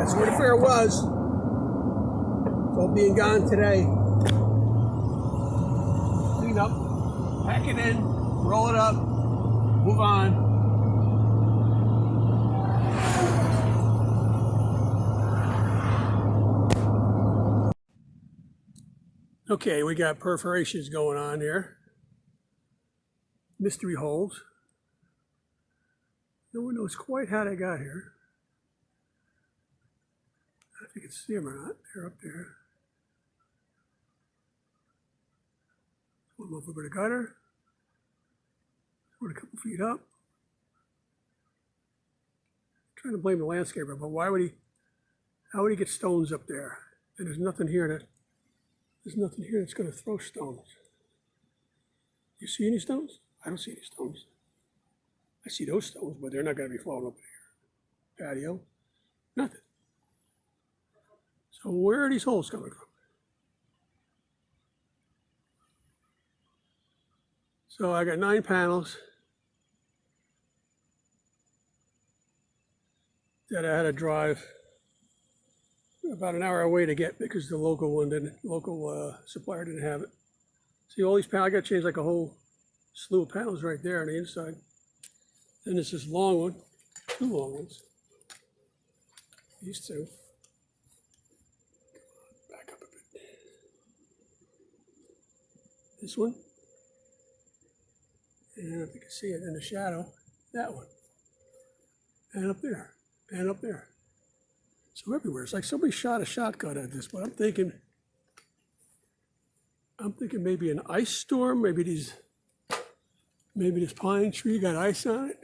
That's where the fair was. It's all being gone today. Clean up, pack it in, roll it up, move on. Okay, we got perforations going on here. Mystery holes. No one knows quite how they got here. I don't know if you can see them or not. They're up there. One over the gutter. One a couple feet up. I'm trying to blame the landscaper, but why would he? How would he get stones up there? And there's nothing here that's going to throw stones. You see any stones? I don't see any stones. I see those stones, but they're not going to be falling up there. Patio, nothing. So where are these holes coming from? So I got 9 panels that I had to drive about an hour away to get because the local supplier didn't have it. See all these panels, I got to change like a whole slew of panels right there on the inside. Then there's this long one, 2 long ones. These 2. Back up a bit. This one. And if you can see it in the shadow, that one. And up there, and up there. So everywhere, it's like somebody shot a shotgun at this, but I'm thinking maybe an ice storm, maybe this pine tree got ice on it,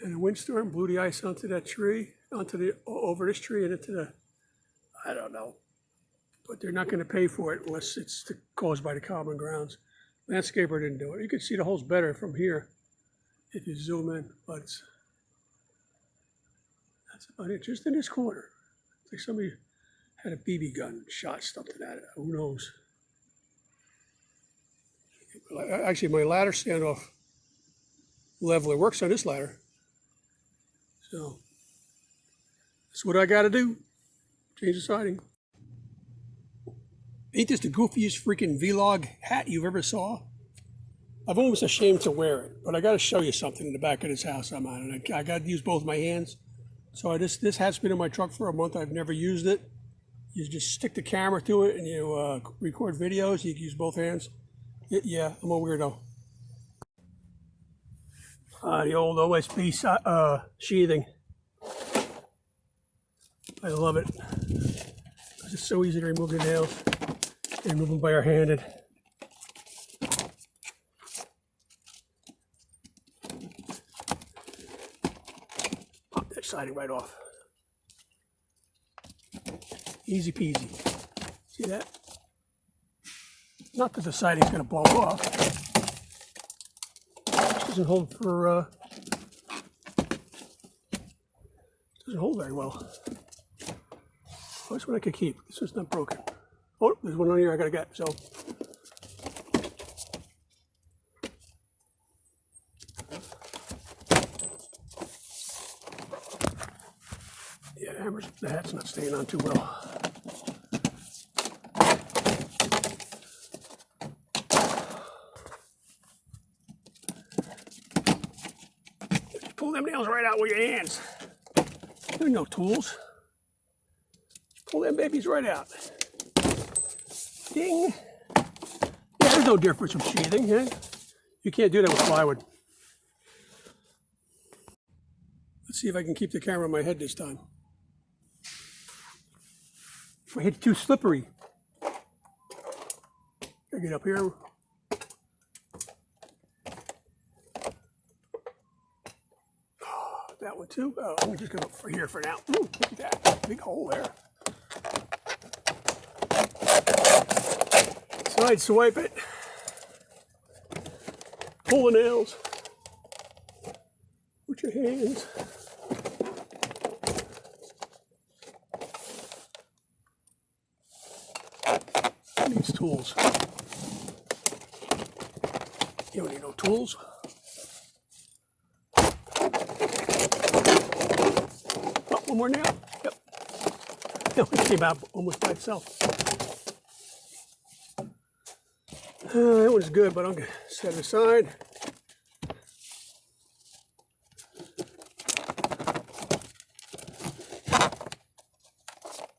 and a windstorm blew the ice onto that tree, over this tree and into the, I don't know, but they're not going to pay for it unless it's caused by the common grounds. Landscaper didn't do it. You can see the holes better from here if you zoom in, but that's about it. Just in this corner, it's like somebody had a BB gun and shot something at it. Who knows? Actually, my ladder standoff leveler works on this ladder. So that's what I got to do. Change the siding. Ain't this the goofiest freaking vlog hat you've ever saw? I'm almost ashamed to wear it, but I got to show you something in the back of this house I'm on, and I got to use both my hands. So this hat's been in my truck for a month. I've never used it. You just stick the camera to it and you record videos. You can use both hands. Yeah, I'm a weirdo. The old OSB sheathing. I love it. It's just so easy to remove the nails. And remove them barehanded. Pop that siding right off. Easy peasy. See that? Not that the siding's going to blow off. It doesn't hold for. Doesn't hold very well. Oh, this one I could keep. This one's not broken. Oh, there's one on here I gotta get, so. Yeah, the hat's not staying on too well. Just pull them nails right out with your hands. There are no tools. Just pull them babies right out. Ding. Yeah, there's no difference from sheathing, eh? You can't do that with plywood. Let's see if I can keep the camera on my head this time. If I hit too slippery, I get up here. Oh, that one too. Oh, I'm just gonna go for here for now. Ooh, look at that big hole there. Side swipe it. Pull the nails. With your hands. Needs tools. You don't need no tools. Oh, one more nail. It came out almost by itself. That one's good, but I'm going to set it aside.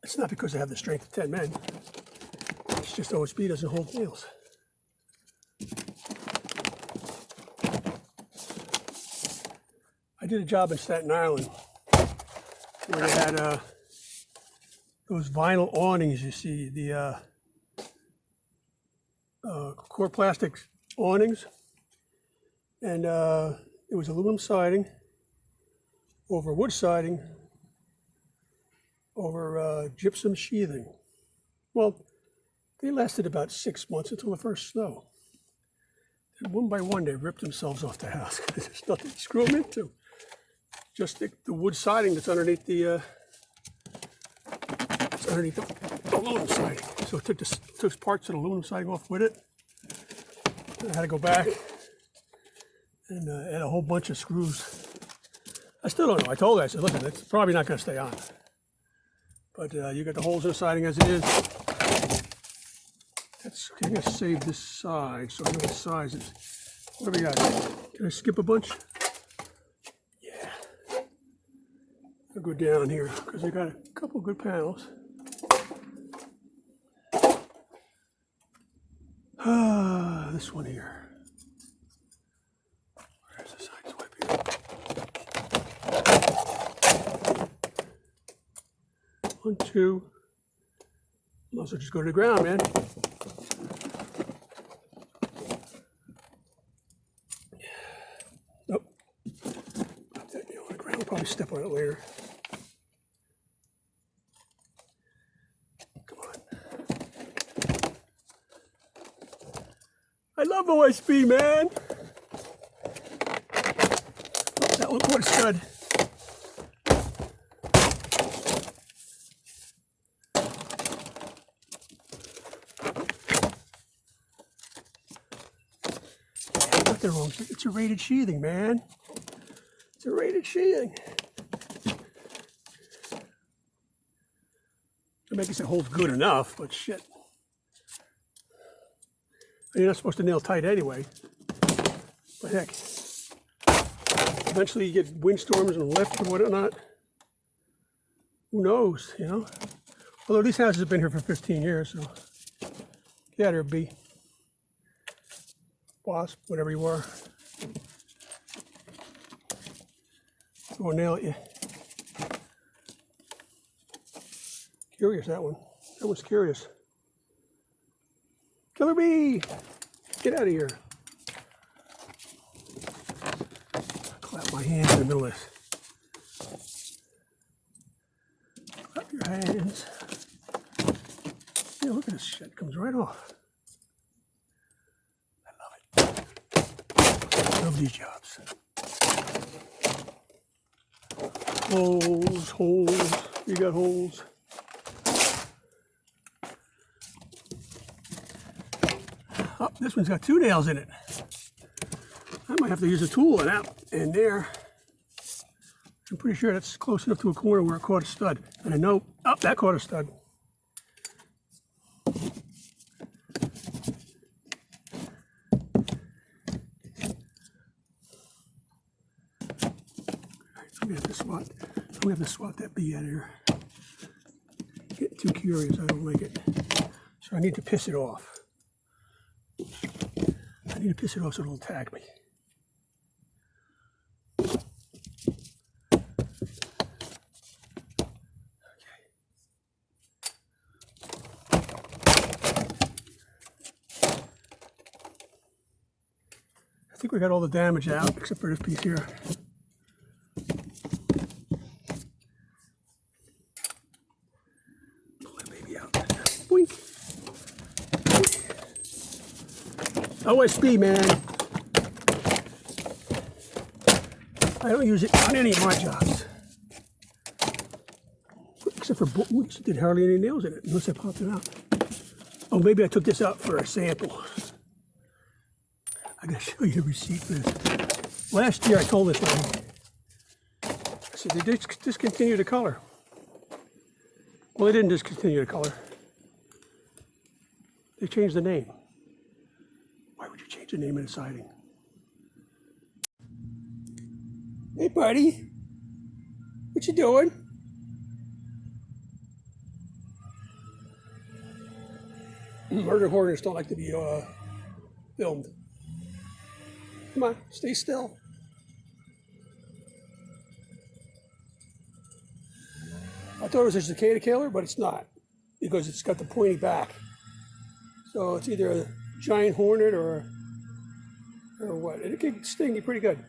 It's not because I have the strength of 10 men. It's just OSB doesn't hold nails. I did a job in Staten Island where they had those vinyl awnings, you see, the core plastic awnings, and it was aluminum siding over wood siding over gypsum sheathing. Well, they lasted about 6 months until the first snow. And one by one, they ripped themselves off the house. There's nothing to screw them into. Just the wood siding that's underneath the aluminum siding. So it took parts of the aluminum siding off with it. I had to go back and add a whole bunch of screws. I still don't know. I told her, I said, listen, it's probably not going to stay on. But you got the holes in the siding as it is. I'm going to save this side so I know what size it is. What do we got? Can I skip a bunch? Yeah. I'll go down here because I got a couple good panels. This one here. Where's the side swipe here? 1, 2. Might as well just go to the ground, man. Nope. Put that nail on the ground. I'll probably step on it later. Come on. I love OSB, man. Oh, that one caught a stud. Wrong. It's a rated sheathing, man. It's a rated sheathing. I make it holds good enough, but shit. You're not supposed to nail tight anyway. But heck, eventually you get windstorms and lift and whatnot. Who knows, you know? Although these houses have been here for 15 years, so yeah, there'll be. Wasp, whatever you are. Go nail at you. Curious, that one. That one's curious. Killer bee! Get out of here. Clap my hands in the middle of this. Clap your hands. Yeah, look at this shit. It comes right off. Love these jobs. Holes, holes. You got holes. Oh, this one's got 2 nails in it. I might have to use a tool in that and there. I'm pretty sure that's close enough to a corner where it caught a stud. And I know, oh, that caught a stud. I'm gonna have to swat that bee out of here. Getting too curious, I don't like it. So I need to piss it off. I need to piss it off so it'll attack me. I think we got all the damage out except for this piece here. OSB, man. I don't use it on any of my jobs. Except for boots. Did hardly any nails in it, unless I popped it out. Oh, maybe I took this out for a sample. I gotta show you the receipt for this. Last year I told this lady, I said, they discontinued the color. Well, they didn't discontinue the color. They changed the name. Why would you change the name of the siding? Hey, buddy. What you doing? Murder hornets don't like to be filmed. Come on, stay still. I thought it was a cicada killer, but it's not, because it's got the pointy back. So it's either a giant hornet or what. And it can sting you pretty good.